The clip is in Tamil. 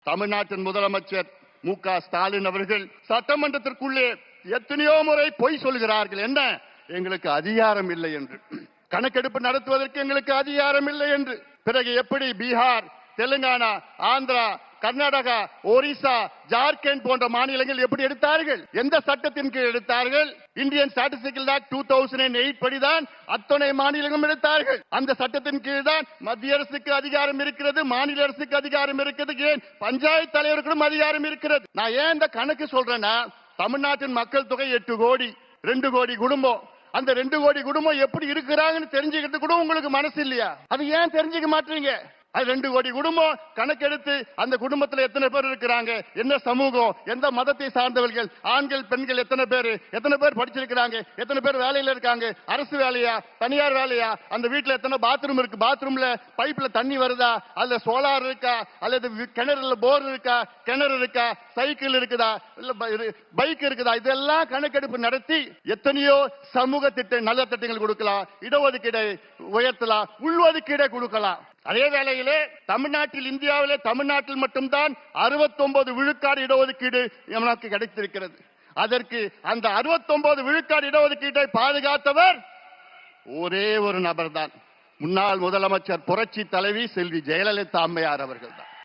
தமிழ்நாட்டின் முதலமைச்சர் மு.க. ஸ்டாலின் அவர்கள் சட்டமன்றத்திற்குள்ளே எத்தனையோ முறை பொய் சொல்கிறார்கள். என்ன, எங்களுக்கு அதிகாரம் இல்லை என்று, கணக்கெடுப்பு நடத்துவதற்கு எங்களுக்கு அதிகாரம் இல்லை என்று. பிறகு எப்படி பீகார், தெலுங்கானா, ஆந்திரா, கர்நாடகா, ஒரிசா, ஜார்க்கண்ட் போன்ற மாநிலங்கள் எப்படி எடுத்தார்கள்? எந்த சட்டத்தின் கீழ் எடுத்தார்கள்? இந்தியன் ஸ்டாட்டிஸ்டிக்கல் ஆக்ட் 2008 படிதான் அத்தனை மாநிலங்களும் எடுத்தார்கள். அந்த சட்டத்தின் கீழ் தான் மத்திய அரசுக்கு அதிகாரம் இருக்கிறது, மாநில அரசுக்கு அதிகாரம் இருக்கிறது, ஏன் பஞ்சாயத்து தலைவருக்கும் அதிகாரம் இருக்கிறது. நான் ஏன் இந்த கணக்கு சொல்றேன்னா, தமிழ்நாட்டின் மக்கள் தொகை 8 கோடி, 2 கோடி குடும்பம். அந்த 2 கோடி குடும்பம் எப்படி இருக்கிறாங்கன்னு தெரிஞ்சுக்கிறது கூட உங்களுக்கு மனசு இல்லையா? அது ஏன் தெரிஞ்சுக்க மாட்டீங்க? அது 2 கோடி குடும்பம் கணக்கெடுத்து அந்த குடும்பத்தில் எத்தனை பேர் இருக்கிறாங்க, என்ன சமூகம், எந்த மதத்தை சார்ந்தவர்கள், ஆண்கள் பெண்கள் எத்தனை பேர் படிச்சிருக்கிறாங்க, எத்தனை பேர் வேலையில இருக்காங்க, அரசு வேலையா தனியார் வேலையா, அந்த வீட்டுல எத்தனை பாத்ரூம் இருக்கு, பாத்ரூம்ல பைப்ல தண்ணி வருதா, அதுல சோலார் இருக்கா, அல்லது கிணறுல போர் இருக்கா, கிணறு இருக்கா, சைக்கிள் இருக்குதா, இல்ல பைக் இருக்குதா, இதெல்லாம் கணக்கெடுப்பு நடத்தி எத்தனையோ சமூக திட்ட நல்ல திட்டங்கள் கொடுக்கலாம், இடஒதுக்கீடை உயர்த்தலாம், உள்ஒதுக்கீடை கொடுக்கலாம். அதே வேளையிலே தமிழ்நாட்டில், இந்தியாவிலே தமிழ்நாட்டில் மட்டும்தான் 69 விழுக்காடு இடஒதுக்கீடு நமக்கு கிடைத்திருக்கிறது. அதற்கு அந்த 69 விழுக்காடு இடஒதுக்கீட்டை பாதுகாத்தவர் ஒரே ஒரு நபர் தான், முன்னாள் முதலமைச்சர் புரட்சி தலைவி செல்வி ஜெயலலிதா அம்மையார் அவர்கள் தான்.